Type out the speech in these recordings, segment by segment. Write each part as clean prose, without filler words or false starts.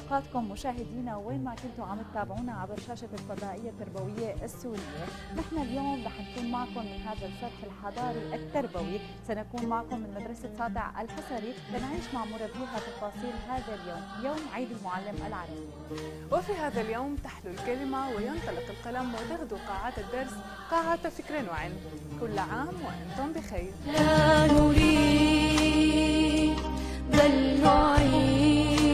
أوقاتكم مشاهدينا وين ما كنتوا عم تتابعونا عبر شاشة الفضائية التربوية السورية. نحن اليوم رح نكون معكم من هذا الصرح الحضاري التربوي، سنكون معكم من مدرسة ساطع الحصري لنعيش مع مربيها تفاصيل هذا اليوم، يوم عيد المعلم العربي. وفي هذا اليوم تحلو الكلمة وينطلق القلم وتغدو قاعات الدرس قاعة فكر وعلم. كل عام وأنتم بخير. لا نريد بل نعيد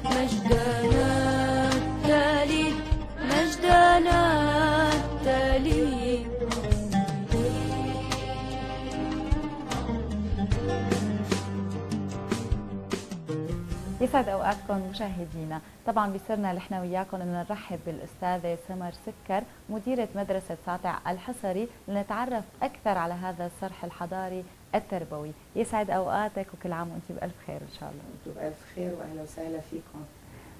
مجدنا التالي، مجدنا التالي. يسعد اوقاتكم مشاهدينا. طبعا بيسرنا نحن وياكم ان نرحب بالاستاذه سمر سكر مديره مدرسه ساطع الحصري لنتعرف اكثر على هذا الصرح الحضاري التربوي. يسعد اوقاتك وكل عام وانت بالف خير ان شاء الله. انتم بالف خير واهلا وسهلا فيكم.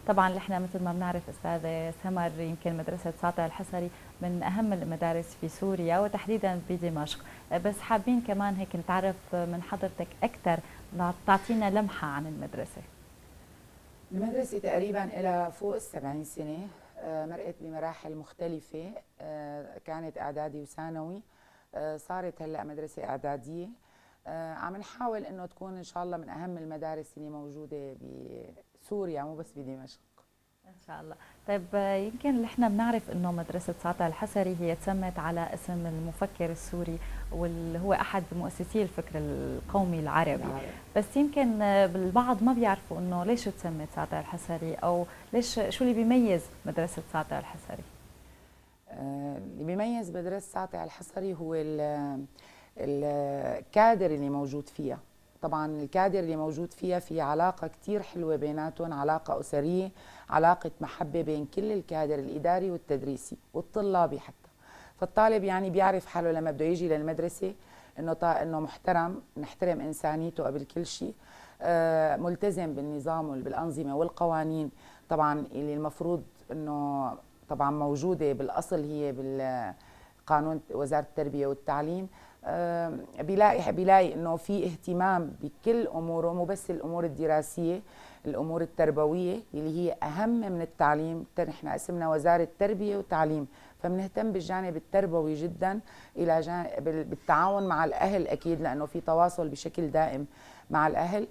طبعا نحن مثل ما بنعرف استاذه سمر يمكن مدرسه ساطع الحصري من اهم المدارس في سوريا وتحديدا بدمشق، بس حابين كمان هيك نتعرف من حضرتك اكثر، تعطينا لمحه عن المدرسه. المدرسة تقريبا لها فوق ال70 سنة، مرقت بمراحل مختلفة، كانت إعدادي وثانوي، صارت هلا مدرسة إعدادية. عم نحاول إنه تكون إن شاء الله من أهم المدارس اللي موجودة بسوريا مو بس بدمشق. ان شاء الله. طيب يمكن نحن بنعرف انه مدرسه ساطع الحصري هي تسمت على اسم المفكر السوري واللي هو احد مؤسسي الفكر القومي العربي. بس يمكن البعض ما بيعرفوا انه ليش تسمت ساطع الحصري او ليش، شو اللي بيميز مدرسه ساطع الحصري؟ اللي بيميز مدرسة ساطع الحصري هو الكادر اللي موجود فيها. طبعا الكادر اللي موجود فيها في علاقة كتير حلوة بيناتهم، علاقة أسرية، علاقة محبة بين كل الكادر الإداري والتدريسي والطلابي حتى. فالطالب يعني بيعرف حاله لما بده يجي للمدرسة إنه محترم، نحترم إنسانيته قبل كل شيء، ملتزم بالنظام وبالأنظمة والقوانين طبعا اللي المفروض إنه طبعا موجودة بالأصل هي بالقانون وزارة التربية والتعليم. بيلاقي انه في اهتمام بكل اموره، مو بس الامور الدراسيه، الامور التربويه اللي هي اهم من التعليم. نحن اسمنا وزاره تربيه وتعليم، فبنهتم بالجانب التربوي جدا الى جانب بالتعاون مع الاهل اكيد، لانه في تواصل بشكل دائم مع الاهل.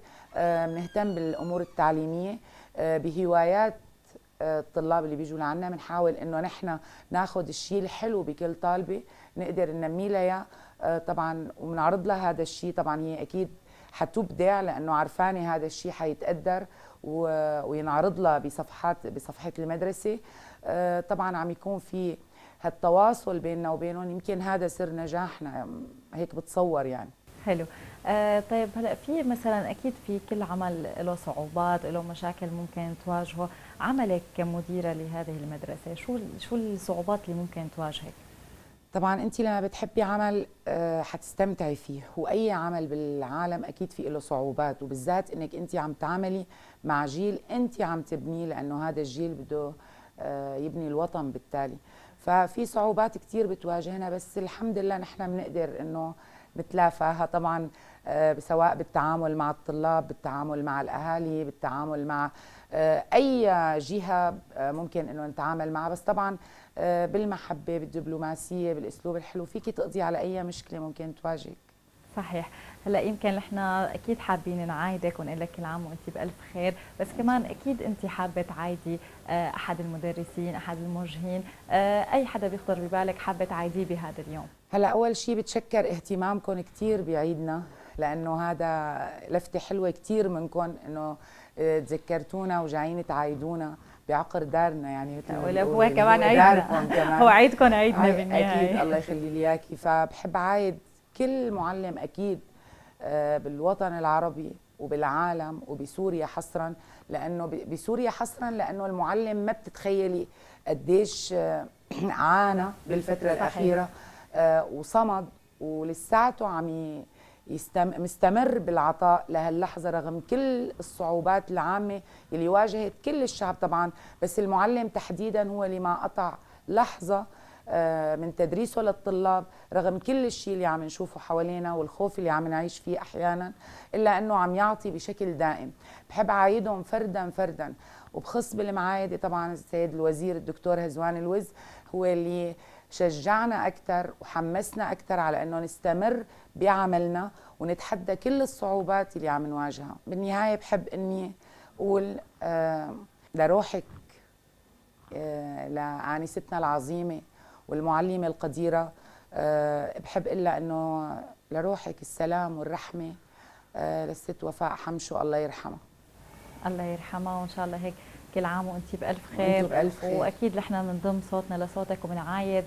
بنهتم بالامور التعليميه، بهوايات الطلاب اللي بيجوا لعنا. بنحاول انه نحن ناخذ الشيء الحلو بكل طالبه نقدر ننمي لها طبعا، وبنعرض لها هذا الشيء. طبعا هي اكيد حتبدع لانه عرفانه هذا الشيء حيتقدر وينعرض لها بصفحه المدرسه. طبعا عم يكون في هالتواصل بيننا وبينهم، يمكن هذا سر نجاحنا، هيك بتصور يعني. حلو. طيب هلا في مثلا اكيد في كل عمل له صعوبات، له مشاكل ممكن تواجهه، عملك كمديره لهذه المدرسه شو الصعوبات اللي ممكن تواجهك؟ طبعا انت لما بتحبي عمل حتستمتعي فيه، واي عمل بالعالم اكيد في له صعوبات، وبالذات انك انت عم تعملي مع جيل انت عم تبنيه، لانه هذا الجيل بده يبني الوطن بالتالي. ففي صعوبات كثير بتواجهنا، بس الحمد لله نحن بنقدر انه نتلافاها. طبعا سواء بالتعامل مع الطلاب، بالتعامل مع الاهالي، بالتعامل مع اي جهه ممكن انه نتعامل معها، بس طبعا بالمحبه، بالدبلوماسيه، بالاسلوب الحلو فيك تقضي على اي مشكله ممكن تواجهك. صحيح. هلا يمكن نحن اكيد حابين نعايدك ونقول لك كل عام وانت بالف خير، بس كمان اكيد انت حابه تعايدي احد المدرسين، احد الموجهين، اي حدا بيخطر ببالك حابه تعايديه بهذا اليوم. هلا اول شيء بتشكر اهتمامكم كثير بعيدنا، لانه هذا لفته حلوه كثير منكم انه تذكرتونا وجايين تعايدونا بعقر دارنا، يعني مثل ما ولو هو كمان عيدنا، هو عيدكم عيدنا بالنهايه. اكيد الله يخلي لي اياكي. فبحب عايد كل معلم اكيد بالوطن العربي وبالعالم وبسوريا حصرا، لانه بسوريا حصرا لانه المعلم ما بتتخيلي قديش عانى بالفتره الاخيره وصمد، ولساته عم مستمر بالعطاء لهاللحظه رغم كل الصعوبات العامه اللي واجهت كل الشعب طبعا، بس المعلم تحديدا هو اللي ما قطع لحظه من تدريسه للطلاب، رغم كل الشيء اللي عم نشوفه حوالينا والخوف اللي عم نعيش فيه أحيانا، إلا أنه عم يعطي بشكل دائم. بحب أعايدهم فردا فردا، وبخص بالمعايدة طبعا السيد الوزير الدكتور هزوان الوز هو اللي شجعنا أكثر وحمسنا أكثر على أنه نستمر بعملنا ونتحدى كل الصعوبات اللي عم نواجهها. بالنهاية بحب أني أقول لروحك، لآنستنا العظيمة والمعلمة القديرة، بحب إلا أنه لروحك السلام والرحمة للست وفاء حمشو، الله يرحمها. الله يرحمها، وإن شاء الله هيك كل عام وأنت بألف وأنتوا خير. بألف خير. وأكيد نحن بنضم صوتنا لصوتك وبنعايد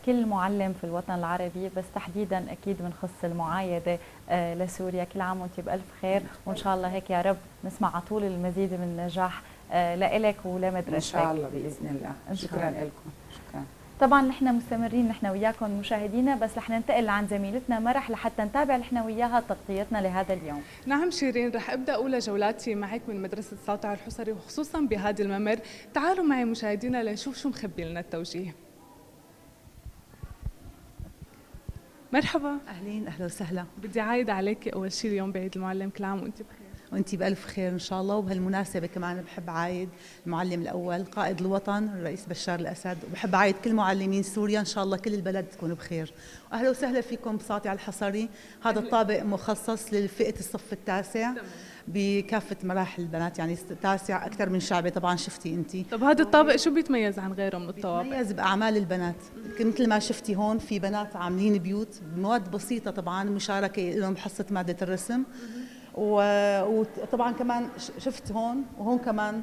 كل معلم في الوطن العربي، بس تحديدا أكيد بنخص المعايدة لسوريا. كل عام وأنت بألف خير، وإن شاء الله هيك يا رب نسمع على طول المزيد من النجاح لإلك ولمدرستك إن شاء الله بإذن الله. إن شاء شكرا الله. لكم. شكرا. طبعا نحن مستمرين نحن وياكم مشاهدينا، بس رح ننتقل عن زميلتنا مرح لحتى نتابع نحن وياها تغطيتنا لهذا اليوم. نعم شيرين، رح ابدا اولى جولاتي معك من مدرسه ساطع الحصري وخصوصا بهذا الممر. تعالوا معي مشاهدينا لنشوف شو مخبي لنا التوجيه. مرحبا. اهلين، اهلا وسهلا. بدي عايد عليك اول شيء اليوم بعيد المعلم، كل عام وانت بخير. وانت بالف خير ان شاء الله. وبهالمناسبه كمان بحب عايد المعلم الاول قائد الوطن الرئيس بشار الاسد، وبحب عايد كل معلمين سوريا، ان شاء الله كل البلد تكون بخير. واهلا وسهلا فيكم بساطع الحصري. هذا الطابق مخصص لفئه الصف التاسع بكافه مراحل البنات، يعني التاسع اكثر من شعبي طبعا شفتي انت. طب هذا الطابق شو بيتميز عن غيره من الطوابق؟ بيتميز باعمال البنات، مثل ما شفتي هون في بنات عاملين بيوت بمواد بسيطه، طبعا مشاركه لهم بحصه ماده الرسم، وطبعا كمان شفت هون وهون كمان.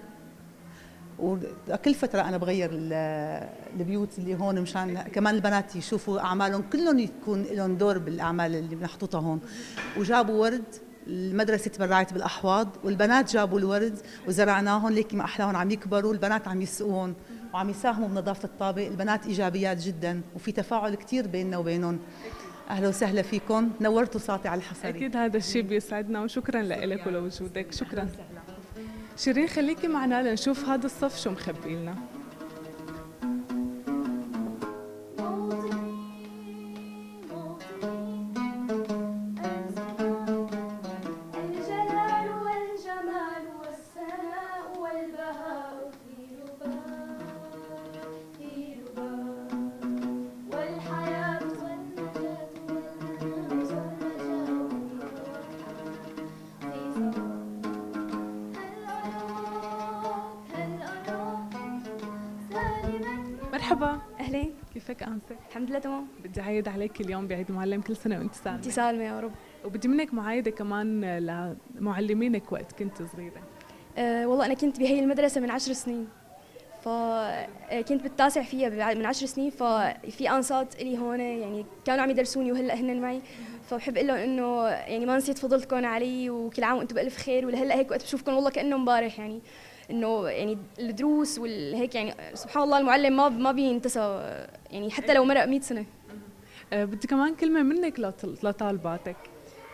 وكل فترة أنا بغير البيوت اللي هون مشان كمان البنات يشوفوا أعمالهم، كلهم يكون لهم دور بالأعمال اللي محطوطة هون. وجابوا ورد، المدرسة تبرعت بالأحواض والبنات جابوا الورد وزرعناهم، ليك ما أحلاهم عم يكبروا، البنات عم يسقوهم وعم يساهموا بنظافة الطابق. البنات إيجابيات جدا وفي تفاعل كتير بيننا وبينهم. أهلا وسهلا فيكم، نورتوا ساطع الحصري. أكيد هذا الشيء بيسعدنا، وشكرا لك ولوجودك. شكرا. شيرين خليكي معنا لنشوف هذا الصف شو مخبي لنا. مرحبا. اهلين، كيفك أنسة؟ الحمد لله تمام. بدي عايد عليك اليوم بعيد المعلم، كل سنة وانت سالمة. انت سالمه يا رب. وبدي منك معايدة كمان لمعلمينك وقت كنت صغيرة. والله انا كنت بهي المدرسه من 10 سنين، فكنت بالتاسع فيها من 10 سنين، ففي انصات الي هون يعني كانوا عم يدرسوني وهلا هن معي، فبحب اقول لهم انه يعني ما نسيت فضلتكم علي، وكل عام وانتم بالف خير. ولهلا هيك وقت بشوفكم والله كانه امبارح، يعني انه يعني الدروس والهيك، يعني سبحان الله المعلم ما بينتسى، يعني حتى لو مرق 100 سنه. بدي كمان كلمة منك لطالباتك.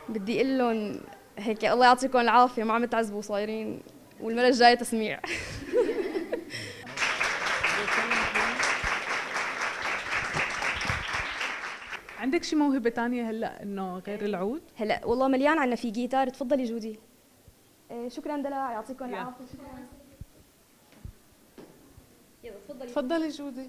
بدي اقول لهم هيك الله يعطيكم العافيه، ما عم تعذبوا صايرين، والمره الجايه تسميع. عندك شي موهبة تانية هلا انه غير العود؟ هلا والله مليان عنا في جيتار. تفضلي جودي. شكرا دلع، يعطيكم العافيه. شكرا. يلا تفضلي. تفضلي جودي.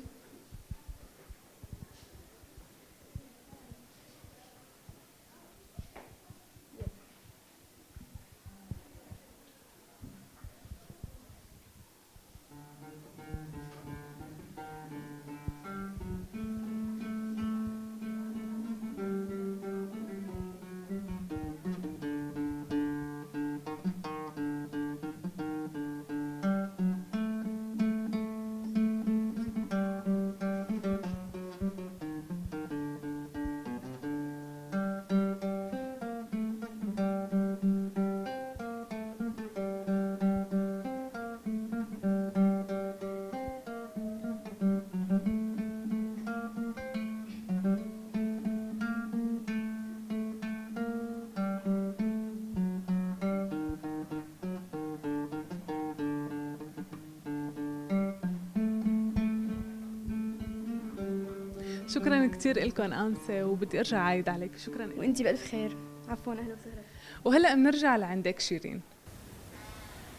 شكرا كثير لكم أنسة، وبدي أرجع عايد عليك. شكرا لك. وانتي بألف خير. عفوا، أهلا وسهلا. وهلأ بنرجع لعندك شيرين.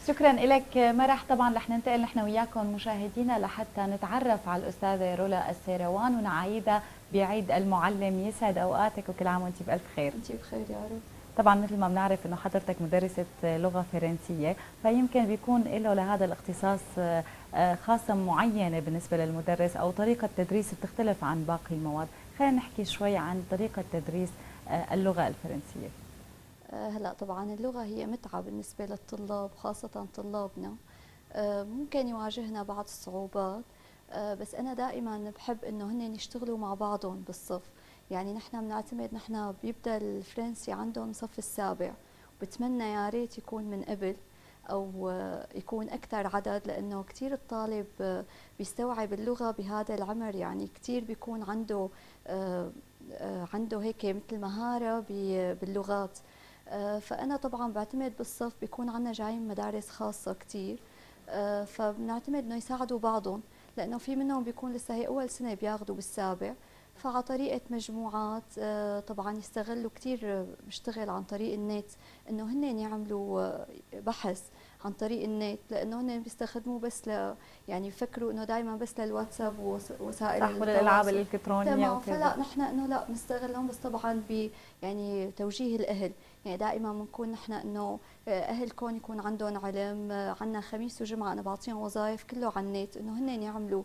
شكرا لك مرح. طبعا رح ننتقل نحن وياكم مشاهدينا لحتى نتعرف على الأستاذة رولا السيروان ونعايدها بعيد المعلم. يسعد أوقاتك وكل عام وانت بألف خير. انت بخير يا رب. طبعا مثل ما بنعرف انه حضرتك مدرسة لغة فرنسية، فيمكن بيكون له لهذا الاختصاص خاصة معينة بالنسبة للمدرس أو طريقة تدريس بتختلف عن باقي المواد. خلينا نحكي شوي عن طريقة تدريس اللغة الفرنسية. هلا طبعا اللغة هي متعة بالنسبة للطلاب، خاصة طلابنا. ممكن يواجهنا بعض الصعوبات، بس أنا دائما بحب إنه هن يشتغلوا مع بعضهم بالصف. يعني نحن بنعتمد، نحن بيبدأ الفرنسي عندهم صف السابع، وبتمنى يا ريت يكون من قبل أو يكون أكثر عدد، لأنه كثير الطالب بيستوعب اللغة بهذا العمر. يعني كثير بيكون عنده هيك مثل مهارة باللغات. فأنا طبعا بعتمد بالصف، بيكون عندنا جايين مدارس خاصة كثير، فبنعتمد إنه يساعدوا بعضهم، لأنه في منهم بيكون لسه هي أول سنة بياخذوا بالسابع. فعلى طريقة مجموعات طبعا يستغلوا كثير، بيشتغل عن طريق النت، انه هن يعملوا بحث عن طريق النت، لانه هن بيستخدموه بس يعني يفكروا انه دائما بس للواتساب ووسائل صح، والالعاب الالكترونيه تمام. فلا نحن انه لا بنستغلهم، بس طبعا يعني توجيه الاهل. يعني دائما بنكون نحن انه اهل كون يكون عندهم علم. عندنا خميس وجمعه انا بعطيهم وظائف كله على النت، انه هن يعملوا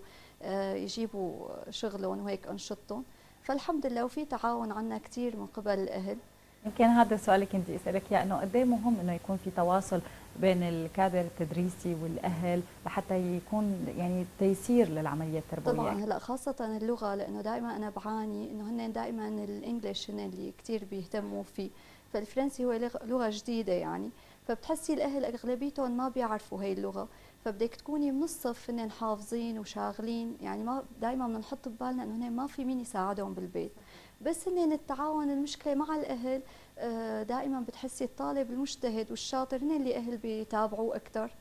يجيبوا شغلهم وهيك انشطتهم. فالحمد لله، وفي تعاون عنا كثير من قبل الاهل. يمكن هذا السؤال اللي كنت اسالك اياه، انه قد ايه مهم انه يكون في تواصل بين الكادر التدريسي والاهل لحتى يكون يعني تيسير للعمليه التربويه. طبعا هلا خاصه اللغه، لانه دائما انا بعاني انه هن دائما الانجليش هن اللي كثير بيهتموا فيه، فالفرنسي هو لغه جديده يعني. فبتحسي الاهل اغلبيتهم ما بيعرفوا هي اللغه، فبدك تكوني من الصف هن حافظين وشاغلين. يعني ما دائما بنحط ببالنا انه هن ما في مين يساعدهم بالبيت، بس هن التعاون. المشكله مع الاهل دائما بتحسي الطالب المجتهد والشاطر هن اللي اهل بيتابعوه اكثر،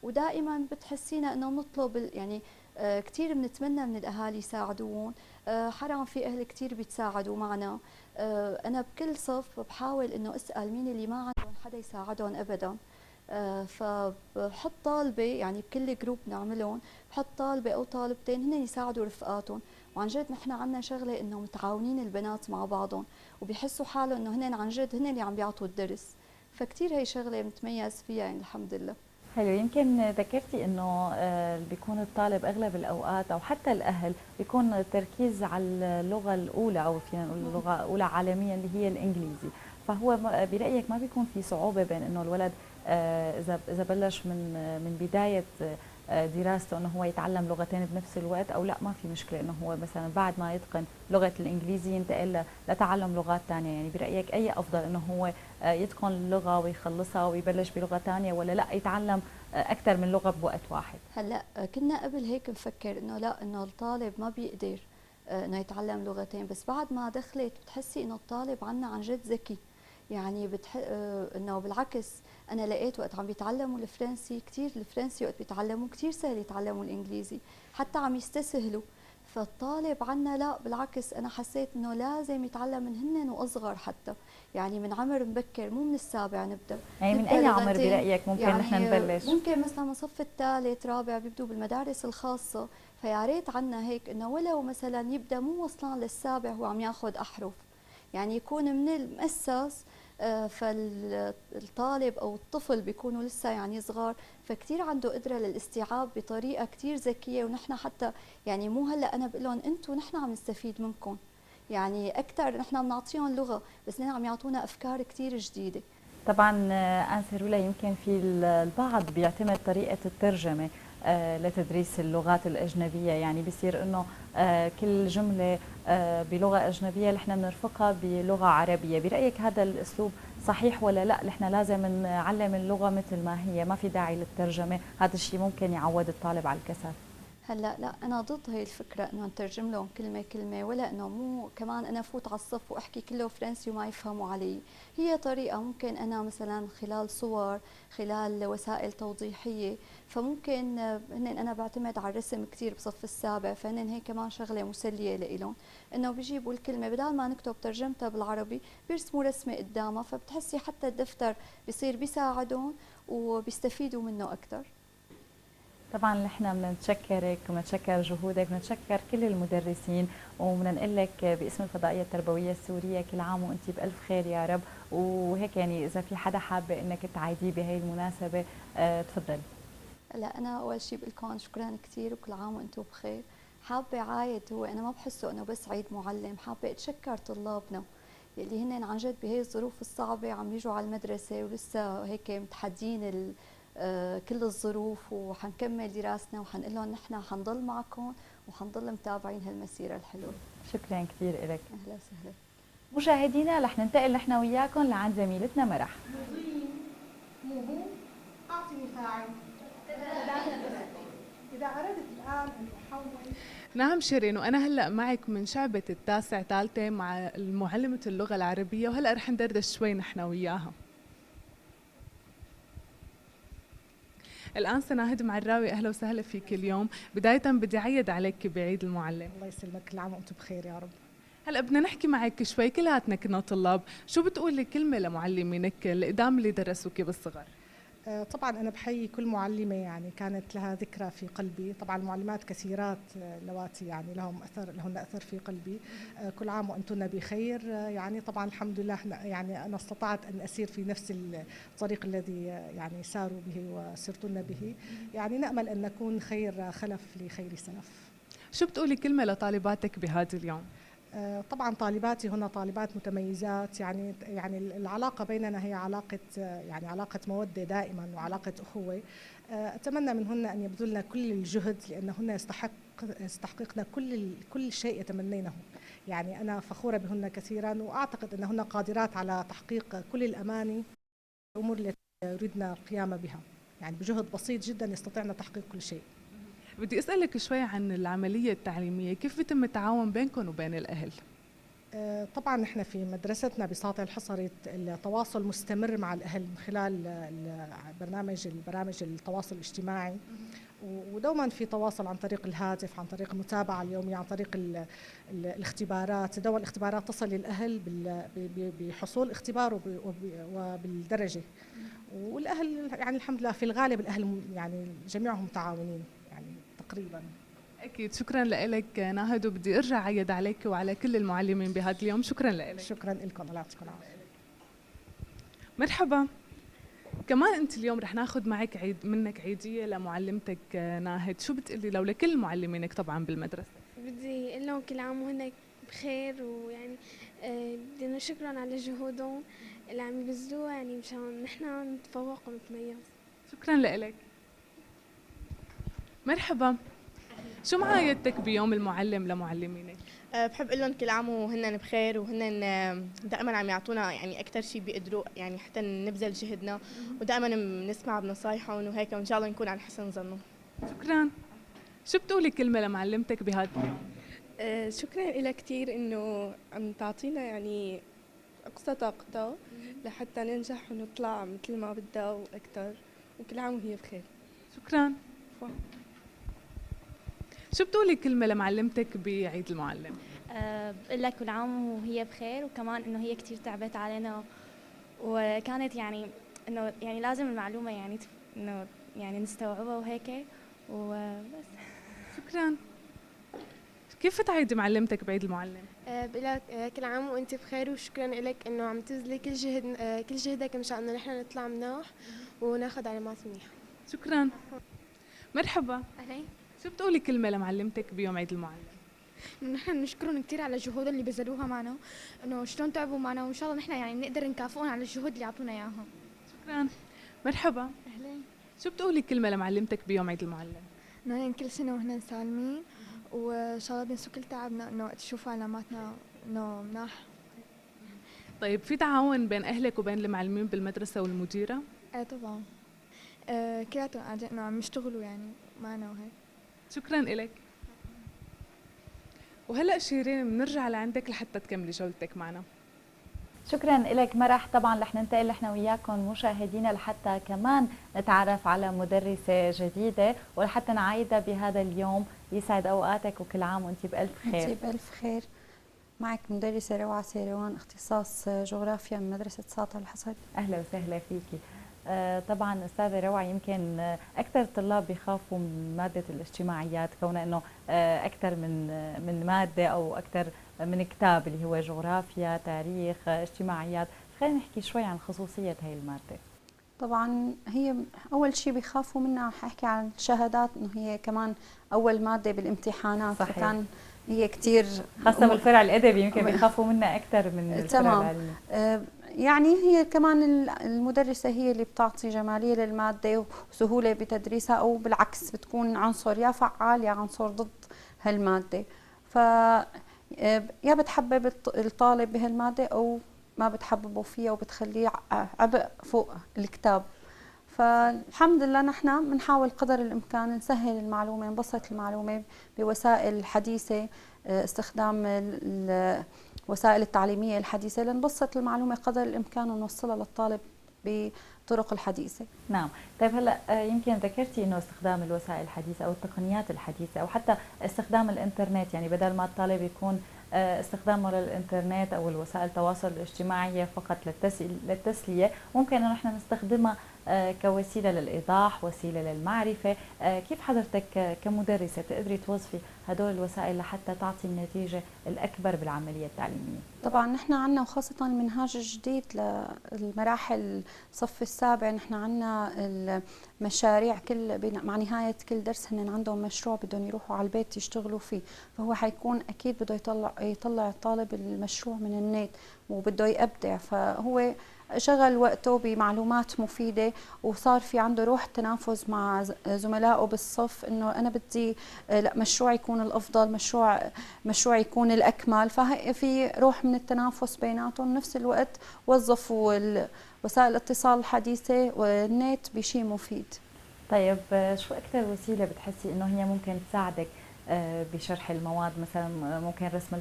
ودائما بتحسينا انه بنطلب يعني كثير بنتمنى من الاهالي يساعدوهم. حرام في اهل كثير بيتساعدوا معنا. انا بكل صف بحاول انه اسال مين اللي ما عندهم حدا يساعدهم ابدا. فبحط طالبه، يعني بكل جروب نعملهم بحط طالبه او طالبتين هن يساعدوا رفقاتهم. وعن جد نحن عندنا شغله انه متعاونين البنات مع بعضهم، وبيحسوا حالهم انه هن عن جد هن اللي عم بيعطوا الدرس. فكتير هي شغله متميز فيها يعني الحمد لله. حلو. يمكن ذكرتي انه بيكون الطالب اغلب الاوقات او حتى الاهل بيكون التركيز على اللغه الاولى، او فينا نقول اللغه الاولى عالميا اللي هي الانجليزي. فهو برايك ما بيكون في صعوبه بين انه الولد اذا بلش من بدايه دراسته انه هو يتعلم لغتين بنفس الوقت، او لا ما في مشكله انه هو مثلا بعد ما يتقن لغه الانجليزي ينتقل لتعلم لغات ثانيه؟ يعني برايك اي افضل، انه هو يتقن اللغه ويخلصها ويبلش بلغه ثانيه، ولا لا يتعلم اكثر من لغه بوقت واحد؟ هلا كنا قبل هيك نفكر انه لا، انه الطالب ما بيقدر انه يتعلم لغتين، بس بعد ما دخلت بتحسي انه الطالب عنا عن جد ذكي. يعني انه بالعكس، انا لقيت وقت عم بيتعلموا الفرنسي كثير، الفرنسي وقت بيتعلموه كثير سهل يتعلموا الانجليزي، حتى عم يستسهلوا. فالطالب عنا لا بالعكس، انا حسيت انه لازم يتعلم من هن واصغر، حتى يعني من عمر مبكر، مو من السابع نبدا. يعني من اي عمر برايك ممكن يعني نحن نبلش؟ ممكن مثلا من صف الثالث رابع بيبدوا بالمدارس الخاصه. فيا ريت عنا هيك انه ولو مثلا يبدا مو وصلان للسابع هو عم ياخذ احرف، يعني يكون من المؤسس. فالطالب او الطفل بيكونوا لسه يعني صغار، فكتير عنده قدره للاستيعاب بطريقه كتير ذكيه. ونحن حتى يعني مو هلا انا بقول لهم انتم نحن عم نستفيد منكم، يعني اكثر نحن عم نعطيهم لغه، بس نحن عم يعطونا افكار كتير جديده. طبعا انسه رولا، يمكن في البعض بيعتمد طريقه الترجمه لتدريس اللغات الأجنبية. يعني بيصير إنه كل جملة بلغة أجنبية نحن بنرفقها بلغة عربية. برأيك هذا الأسلوب صحيح ولا لا؟ نحن لازم نعلم اللغة مثل ما هي، ما في داعي للترجمة؟ هذا الشيء ممكن يعود الطالب على الكسل. هلا لا، انا ضد هي الفكره انه نترجم لهم كلمه كلمه، ولا انه مو كمان انا فوت على الصف واحكي كله فرنسي وما يفهموا علي. هي طريقه ممكن انا مثلا خلال صور، خلال وسائل توضيحيه، فممكن هن انا بعتمد على الرسم كثير بصف السابع، فهن هي كمان شغله مسليه لإلهم، انه بيجيبوا الكلمه بدل ما نكتب ترجمتها بالعربي بيرسموا رسمه قدامها، فبتحسي حتى الدفتر بيصير بيساعدهم وبيستفيدوا منه اكثر. طبعا نحن بنتشكرك وبنتشكر جهودك، بنتشكر كل المدرسين، وبدنا نقول لك باسم الفضائيه التربويه السوريه كل عام وانت بالف خير يا رب. وهيك يعني اذا في حدا حابه انك تعيديه بهي المناسبه تفضلي. لا، انا اول شيء بقول لكم شكرا كثير وكل عام وانتم بخير. حابه عايد، هو انا ما بحسه انه بس عيد معلم، حابه اتشكر طلابنا يلي هن عن جد بهي الظروف الصعبه عم يجوا على المدرسه ولسه هيك متحدين كل الظروف، وحنكمل دراستنا وحنقول لهم نحن حنضل معكم وحنضل متابعين هالمسيره الحلوه. شكرا كثير لك. اهلا وسهلا. مشاهدينا رح ننتقل نحن وياكم لعند زميلتنا مرح. مو هو أعطي فاعل. إذا أردت الآن أن أحول. نعم شيرين، وأنا هلأ معك من شعبة التاسع ثالثة مع معلمة اللغة العربية، وهلأ رح ندردش شوي نحن وياها. الآن سناهد معراوي، أهلا وسهلا فيك اليوم. بداية بدي أعيد عليك بعيد المعلم. الله يسلمك، كل عام وأنتم بخير يا رب. هلا بدنا نحكي معك شوي، كلياتنا كنا طلاب، شو بتقولي كلمة لمعلمينك القدام اللي درسوكي بالصغر؟ طبعا أنا بحيي كل معلمة يعني كانت لها ذكرى في قلبي. طبعا المعلمات كثيرات لواتي يعني لهن أثر في قلبي. كل عام وأنتن بخير. يعني طبعا الحمد لله يعني أنا استطعت أن أسير في نفس الطريق الذي يعني ساروا به وسرتن به. يعني نأمل أن نكون خير خلف لخير سلف. شو بتقولي كلمة لطالباتك بهذا اليوم؟ طبعا طالباتي هنا طالبات متميزات، يعني العلاقه بيننا هي علاقه يعني علاقه موده دائما وعلاقه اخوه. اتمنى منهن ان يبذلن كل الجهد لانهن يستحققن كل شيء يتمنينه. يعني انا فخوره بهن كثيرا، واعتقد انهن قادرات على تحقيق كل الاماني والامور التي يريدن القيام بها. يعني بجهد بسيط جدا يستطيعن تحقيق كل شيء. بدي أسألك شوي عن العملية التعليمية، كيف بيتم التعاون بينكم وبين الأهل؟ طبعا نحن في مدرستنا بساطع الحصري التواصل مستمر مع الأهل من خلال برامج التواصل الاجتماعي، ودوما في تواصل عن طريق الهاتف، عن طريق المتابعة اليومية، عن طريق الاختبارات. دوما الاختبارات تصل للأهل بحصول اختبار وبالدرجة. والأهل يعني الحمد لله في الغالب الأهل يعني جميعهم متعاونين يعني تقريبا. أكيد. شكرا لك ناهد، وبدي أرجع عيد عليك وعلى كل المعلمين بهذا اليوم. شكرا لك. شكرا لكم، الله يعطيكم العافية. مرحبا. كمان أنت اليوم رح ناخذ معك منك عيدية لمعلمتك ناهد، شو بتقولي لو لكل معلمينك طبعا بالمدرسة؟ بدي اقول لهم كل عام وهن بخير، ويعني بدي نشكرهم على جهودهم اللي عم يبذلوها يعني مشان نحن نتفوق ونتميز. شكرا لك. مرحبا. شو معايدتك بيوم المعلم لمعلمينك؟ بحب اقول لهم كل عام وهن بخير، وهن دائما عم يعطونا يعني اكثر شيء بيقدروا يعني حتى نبذل جهدنا، ودائما بنسمع بنصايحهم وهيك، وان شاء الله نكون على حسن ظنهم. شكرا. شو بتقولي كلمة لمعلمتك بهذا اليوم؟ شكرا لها كثير انه عم تعطينا يعني اقصى طاقتها لحتى ننجح ونطلع مثل ما بدها واكثر، وكل عام وهي بخير. شكرا. شو بتقولي كلمة لمعلمتك بعيد المعلم؟ بقول لك كل عام وهي بخير، وكمان انه هي كثير تعبت علينا، وكانت يعني انه يعني لازم المعلومة يعني انه يعني نستوعبها وهيك وبس. شكرا. كيف تعيدي معلمتك بعيد المعلم؟ بقول لك كل عام وانت بخير، وشكرا لك انه عم تبذلي كل جهدك مشان انه نحن نطلع مناح وناخذ علامات منيحة. شكرا. مرحبا. اهلين. شو بتقولي كلمة لمعلمتك بيوم عيد المعلم؟ نحن بنشكرهم كثير على الجهود اللي بذلوها معنا، انه شلون تعبوا معنا، وان شاء الله نحن يعني نقدر نكافئهم على الجهود اللي اعطونا اياها. شكرا. مرحبا. اهلين. شو بتقولي كلمة لمعلمتك بيوم عيد المعلم؟ انه كل سنة وهن سالمين، وان شاء الله بينسوا كل تعبنا، انه تشوفوا علاماتنا انه مناح. طيب في تعاون بين اهلك وبين المعلمين بالمدرسة والمديرة؟ ايه طبعا. كلياتهم انه عم يشتغلوا يعني معنا وهيك. شكرا لك. وهلا شيرين بنرجع لعندك لحتى تكملي جولتك معنا. شكرا لك مرح. طبعا رح ننتقل نحن وياكم مشاهدينا لحتى كمان نتعرف على مدرسة جديدة ولحتى نعايدها بهذا اليوم. يسعد اوقاتك وكل عام وانت بألف خير. انت بألف خير. معك مدرسة روعة سيروان، اختصاص جغرافيا من مدرسة ساطع الحصري. اهلا وسهلا فيكي. طبعا استاذه روعه، يمكن اكثر الطلاب بيخافوا من ماده الاجتماعيات كونها انه اكثر من ماده او اكثر من كتاب اللي هو جغرافيا، تاريخ، اجتماعيات. خلينا نحكي شوي عن خصوصيه هي الماده. طبعا هي اول شيء بيخافوا منها، حاحكي عن الشهادات انه هي كمان اول ماده بالامتحانات. صحيح. فكان هي كثير خاصه بالفرع الادبي يمكن بيخافوا منها اكثر من الفرع العلمي. يعني هي كمان المدرسة هي اللي بتعطي جمالية للمادة وسهولة بتدريسها، أو بالعكس بتكون عنصر يا فعال يا عنصر ضد هالمادة. ف يا بتحبب الطالب بهالمادة أو ما بتحببه فيها وبتخليه عبء فوق الكتاب. فالحمد لله نحن بنحاول قدر الإمكان نسهل المعلومة، نبسط المعلومة بوسائل حديثة، استخدام الوسائل التعليمية الحديثة لنبسط المعلومة قدر الإمكان ونوصلها للطالب بطرق الحديثة. نعم. طيب هلا يمكن ذكرتي انه استخدام الوسائل الحديثة او التقنيات الحديثة او حتى استخدام الانترنت، يعني بدل ما الطالب يكون استخدامه للانترنت او الوسائل التواصل الاجتماعي فقط للتسلية، ممكن انه احنا نستخدمها كوسيلة للإيضاح، وسيلة للمعرفة. كيف حضرتك كمدرسة تقدري توظفي هدول الوسائل لحتى تعطي النتيجة الأكبر بالعملية التعليمية؟ طبعا نحن عنا وخاصة المنهاج الجديد للمراحل الصف السابع، نحن عنا المشاريع مع نهاية كل درس هن عندهم مشروع بدهم يروحوا على البيت يشتغلوا فيه، فهو حيكون أكيد بده يطلع الطالب المشروع من النت وبده يبدع، فهو شغل وقته بمعلومات مفيدة وصار في عنده روح تنافس مع زملائه بالصف انه انا بدي لا مشروع يكون الافضل، مشروع يكون الاكمل، ففي روح من التنافس بيناتهم. نفس الوقت وظفوا وسائل الاتصال الحديثة والنت بشيء مفيد. طيب شو اكثر وسيلة بتحسي انه هي ممكن تساعدك بشرح المواد؟ مثلا ممكن رسم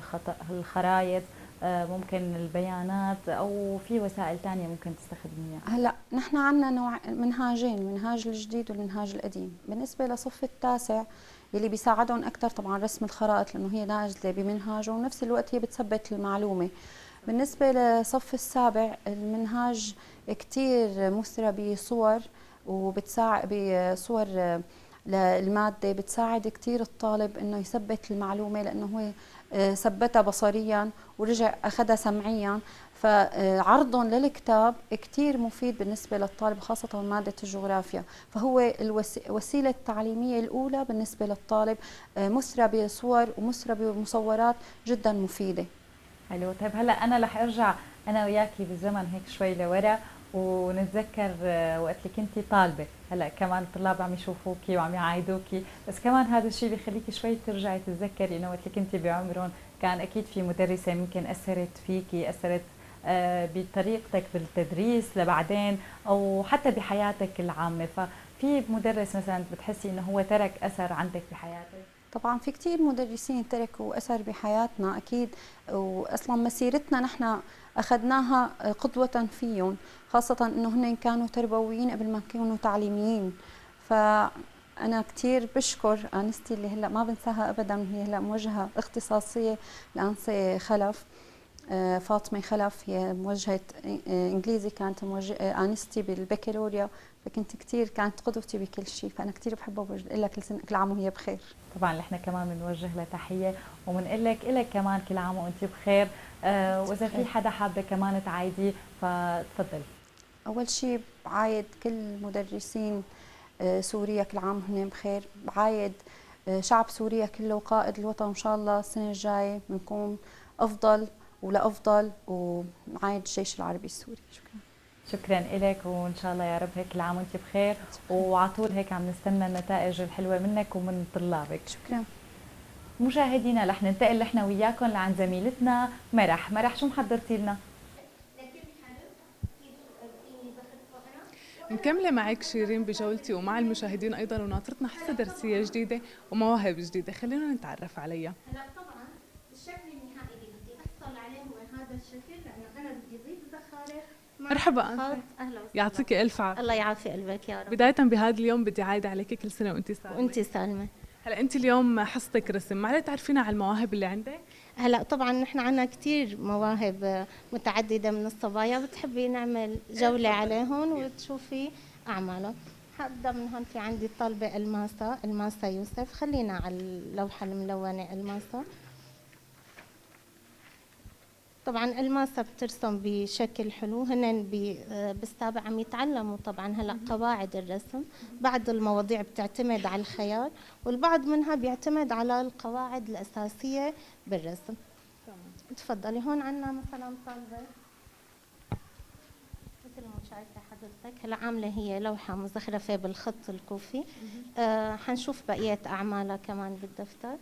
الخرائط، ممكن البيانات، او في وسائل ثانيه ممكن تستخدميها؟ هلا نحن عندنا منهاجين، المنهاج الجديد والمنهاج القديم. بالنسبه لصف التاسع اللي بيساعدهم اكثر طبعا رسم الخرائط لانه هي نازله بمنهاج ونفس الوقت هي بتثبت المعلومه. بالنسبه لصف السابع المنهاج كثير مثرى بصور وبتساعد بصور للماده، بتساعد كثير الطالب انه يثبت المعلومه لانه هو ثبتها بصريا ورجع اخذها سمعيا، فعرضهم للكتاب كثير مفيد بالنسبه للطالب خاصه ماده الجغرافيا. فهو الوسيله التعليميه الاولى بالنسبه للطالب، مثرى بصور ومثرى بمصورات جدا مفيده. حلو. طيب هلا انا رح ارجع انا وياكي بالزمن هيك شوي لورا ونتذكر وقت اللي كنتي طالبه. هلا كمان الطلاب عم يشوفوكي وعم يعايدوكي، بس كمان هذا الشيء بيخليكي شوي ترجعي تتذكري انه وقت اللي كنتي بعمرهم كان اكيد في مدرسه يمكن اثرت فيكي، اثرت بطريقتك بالتدريس لبعدين او حتى بحياتك العامه. ففي مدرس مثلا بتحسي انه هو ترك اثر عندك بحياتك؟ طبعا في كثير مدرسين تركوا اثر بحياتنا اكيد، واصلا مسيرتنا نحن اخذناها قدوه فيهم، خاصه انه هن كانوا تربويين قبل ما كانوا تعليميين. فانا كثير بشكر انستي اللي هلا ما بنساها ابدا، هي هلا موجهه اختصاصيه لانسه خلف، فاطمه خلف، هي موجهه انجليزي، كانت موجهه انستي بالبكالوريا، فكنت كثير كانت قدوتي بكل شيء، فانا كثير بحبها وبوجه لها كل عام وهي بخير. طبعا احنا كمان بنوجه لها تحيه وبنقول لك كمان كل عام وانت بخير. واذا في حدا حابه كمان تعايديه فتفضلي. اول شيء بعايد كل مدرسين سوريا كل عام هن بخير، بعايد شعب سوريا كله وقائد الوطن، ان شاء الله السنه الجايه بنكون افضل ولافضل، ومعايد الجيش العربي السوري. شكرا لك وان شاء الله يا رب هيك كل عام وانت بخير، وعلى طول هيك عم نستنى النتائج الحلوه منك ومن طلابك. شكرا. مشاهدينا رح ننتقل نحن وياكم لعند زميلتنا مرح. شو محضرتي لنا؟ مكملة معك شيرين بجولتي ومع المشاهدين أيضا، وناطرتنا حصة درسية جديدة ومواهب جديدة، خلينا نتعرف عليها. هلا طبعا الشكل النهائي اللي بدي أحصل عليه هو هذا الشكل، لأنه أنا بدي أضيف زخارف. مرحبا. أهلا وسهلا. يعطيكي ألف عافية. الله يعافي قلبك يا رب. بداية بهذا اليوم بدي عايدة عليك كل سنة وأنت سالمة. وأنت سالمة. هلا أنت اليوم حصتك رسم، معلش تعرفينا على المواهب اللي عندك؟ هلا طبعا نحن عندنا كثير مواهب متعددة من الصبايا، بتحبي نعمل جولة عليهم وتشوفي أعمالهم. هبدا من هون، في عندي الطالبة الماسة يوسف، خلينا على اللوحة الملونة الماسة. طبعا الماسة بترسم بشكل حلو، هن بالسابع عم يتعلموا طبعا هلا قواعد الرسم، بعض المواضيع بتعتمد على الخيال والبعض منها بيعتمد على القواعد الأساسية بالرسم. تفضلي. هون عندنا مثلا طالبة مثل ما شايفة حضرتك، هلا عاملة هي لوحة مزخرفة بالخط الكوفي. حنشوف بقية أعمالها كمان بالدفتر.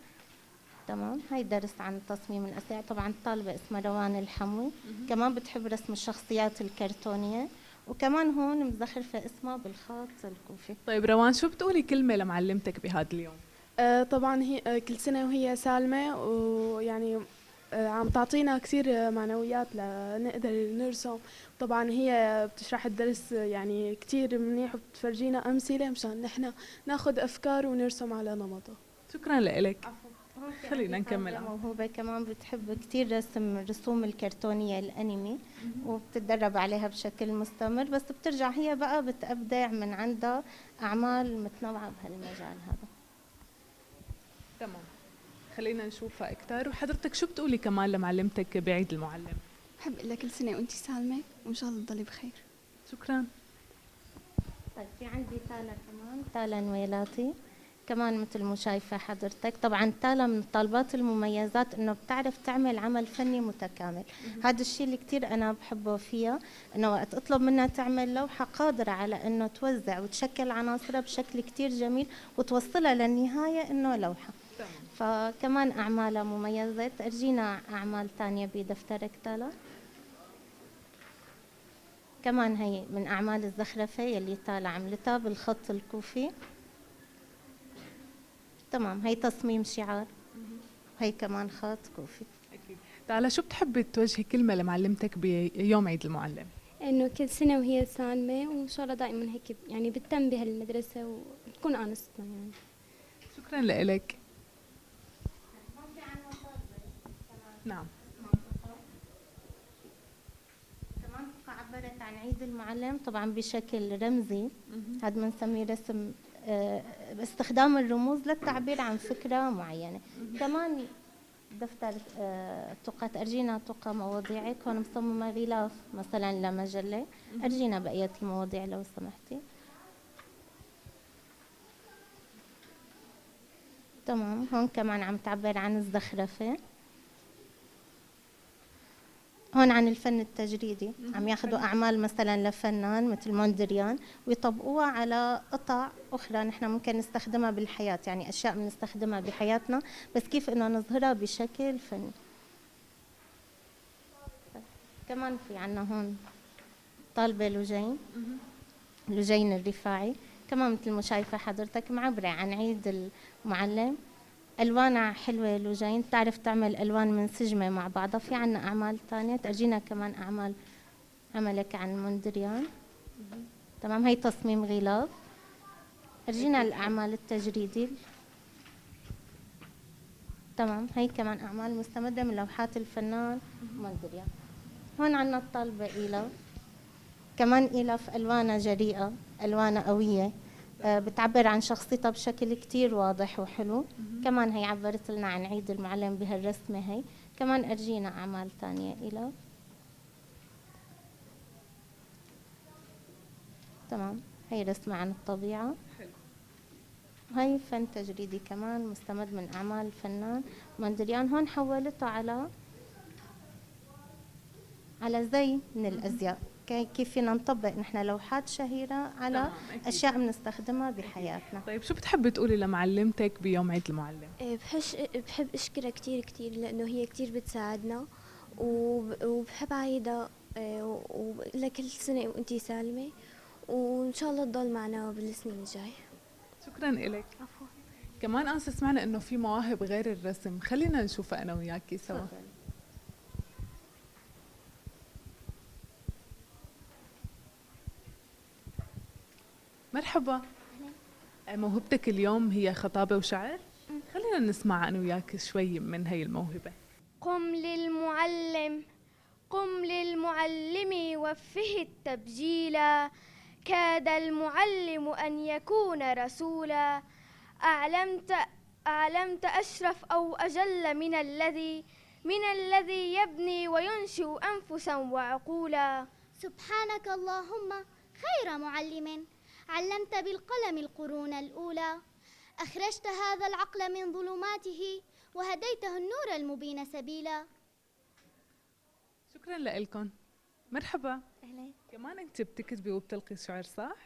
تمام. هاي درس عن تصميم الأسلحة. طبعا طالبة اسمها روان الحموي، كمان بتحب رسم الشخصيات الكرتونية، وكمان هون مزخرفة اسمها بالخط الكوفي. طيب روان، شو بتقولي كلمة لمعلمتك بهذا اليوم؟ طبعا هي كل سنة وهي سالمة، ويعني عم تعطينا كثير معنويات لنقدر نرسم. طبعا هي بتشرح الدرس يعني كثير منيح، وبتفرجينا أمثلة مشان نحن ناخذ أفكار ونرسم على نمطها. شكرا لك. خلينا نكمل. موهوبة كمان بتحب كثير رسم الرسوم الكرتونية الأنمي، وبتتدرب عليها بشكل مستمر، بس بترجع هي بقى بتبدع من عندها أعمال متنوعة بهالمجال هذا. تمام، خلينا نشوفها أكثر. وحضرتك شو بتقولي كمان لمعلمتك بعيد المعلم؟ بحب أقول لها كل سنة وأنت سالمة وإن شاء الله تضلي بخير. شكرا. طيب في عندي تالا كمان، تالا نويلاتي، كمان مثل ما شايفة حضرتك. طبعا تالا من الطالبات المميزات انه بتعرف تعمل عمل فني متكامل. هذا الشيء اللي كثير انا بحبه فيها، انه وقت اطلب منها تعمل لوحة قادرة على انه توزع وتشكل عناصرها بشكل كثير جميل وتوصلها للنهاية انه لوحة. فكمان اعمالها مميزة. ترجينا اعمال ثانية بدفترك تالا. كمان هي من اعمال الزخرفة يلي تالا عملتها بالخط الكوفي. تمام. هي تصميم شعار، هي كمان خط كوفي. أكيد. تعالى، شو بتحبي توجهي كلمة لمعلمتك بيوم عيد المعلم؟ إنه كل سنة وهي سالمة، وإن شاء الله دائما هيك يعني بتهتم بهالمدرسة وتكون آنستنا يعني. شكرا لك. نعم. كمان عبرت عن عيد المعلم طبعا بشكل رمزي، هذا بنسميه رسم باستخدام الرموز للتعبير عن فكرة معينة. كمان دفتر تقى، أرجينا تقى مواضيعك. هون مصممة غلاف مثلا لمجلة. أرجينا بقية المواضيع لو سمحتي. تمام. هون كمان عم تعبر عن الزخرفة. هون عن الفن التجريدي، عم ياخذوا أعمال مثلا لفنان مثل موندريان ويطبقوها على قطع أخرى نحن ممكن نستخدمها بالحياة، يعني أشياء بنستخدمها بحياتنا بس كيف إنه نظهرها بشكل فني. كمان في عنا هون طالبة لجين الرفاعي، كمان مثل ما شايفة حضرتك معبرة عن عيد المعلم. ألوانها حلوة لجين، تعرف تعمل ألوان منسجمة مع بعضها. في عنا أعمال ثانية. تأجينا كمان أعمال عملك عن موندريان. تمام. هي تصميم غلاف. أرجينا الأعمال التجريدي. تمام. هي كمان أعمال مستمدة من لوحات الفنان موندريان. هون عنا الطالبة إيلاف، كمان إيلاف ألوانها جريئة، ألوانها قوية، بتعبر عن شخصيتها بشكل كتير واضح وحلو. كمان هي عبرت لنا عن عيد المعلم بهالرسمة هي. كمان أرجينا أعمال ثانية إلى. تمام. هي رسمة عن الطبيعة. هاي فن تجريدي كمان مستمد من أعمال الفنان موندريان. هون حولته على زي من الأزياء، كيف فينا نطبق نحن لوحات شهيرة على أشياء بنستخدمها بحياتنا. طيب شو بتحبي تقولي لمعلمتك بيوم عيد المعلم؟ بحب أشكرها كتير لأنه هي كتير بتساعدنا، وبحب عايدها وبقول لها كل سنة وأنتي سالمة، وإن شاء الله تضل معنا بالسنين الجاية. شكرا لك. عفوا. كمان أنسة سمعنا إنه في مواهب غير الرسم، خلينا نشوفها أنا وياكي سوا. مرحبا. موهبتك اليوم هي خطابة وشعر؟ خلينا نسمع أنا وياك شوي من هي الموهبة. قم للمعلم، قم للمعلم وفه التبجيلا، كاد المعلم أن يكون رسولا، أعلمت أشرف أو أجل من الذي يبني وينشئ أنفسا وعقولا. سبحانك اللهم خير معلم، علمت بالقلم القرون الأولى، أخرجت هذا العقل من ظلماته وهديته النور المبين سبيلا. شكرا لكم. مرحبا. أهلا. كمان أنت بتكتبي وبتلقي شعر صح؟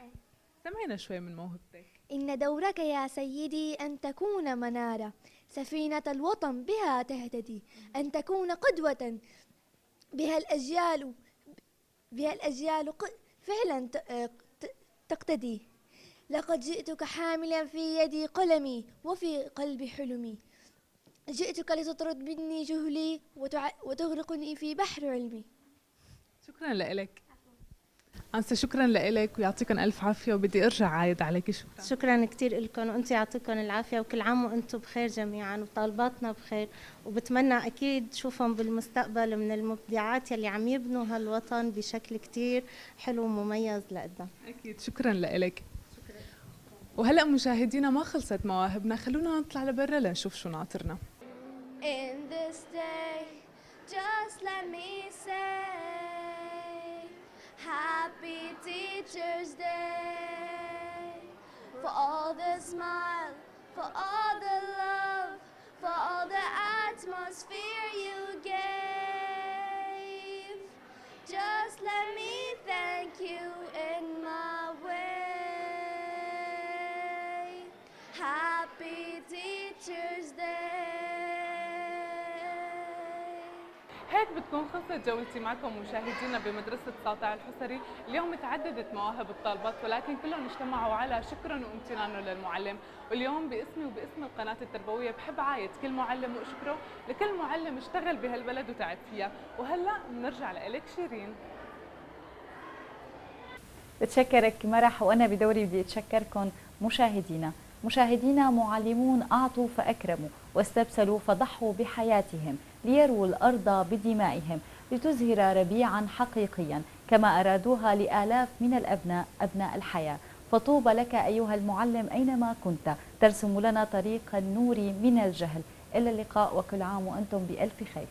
سمعينا شوي من موهبتك. إن دورك يا سيدي أن تكون منارة، سفينة الوطن بها تهتدي، أن تكون قدوة بها الأجيال فعلا تقتدي. لقد جئتك حاملا في يدي قلمي وفي قلبي حلمي، جئتك لتطرد مني جهلي وتغرقني في بحر علمي. شكرا لك. أنسة شكرا لك ويعطيكم ألف عافية، وبدي أرجع عايد عليك. شكرا كثير لكم، وأنتم يعطيكم العافية، وكل عام وأنتم بخير جميعا، وطالباتنا بخير، وبتمنى أكيد شوفهم بالمستقبل من المبدعات يلي عم يبنوا هالوطن بشكل كثير حلو ومميز لقدام. أكيد. شكرا لك. وهلأ مشاهدينا ما خلصت مواهبنا، خلونا نطلع لبرا لنشوف شو ناطرنا. In this day, just let me say, Happy Teacher's Day, for all the smile, for all the love, for all the atmosphere you gave. Just let me thank you in my way. Happy Teacher's Day. هيك بتكون خلصت جولتي معكم مشاهدينا بمدرسة ساطع الحصري. اليوم تعددت مواهب الطالبات، ولكن كلهم اجتمعوا على شكرا وامتنانه للمعلم. واليوم باسمي وباسم القناة التربوية بحب عايد كل معلم واشكره لكل معلم اشتغل بهالبلد وتعب فيها. وهلا بنرجع لك شيرين. بتشكرك مرح، وانا بدوري بدي اتشكركم مشاهدينا معلمون أعطوا فأكرموا، واستبسلوا فضحوا بحياتهم، ليروا الأرض بدمائهم، لتزهر ربيعا حقيقيا كما أرادوها لآلاف من الأبناء، أبناء الحياة. فطوبى لك أيها المعلم أينما كنت، ترسم لنا طريق النور من الجهل. إلى اللقاء، وكل عام وأنتم بألف خير.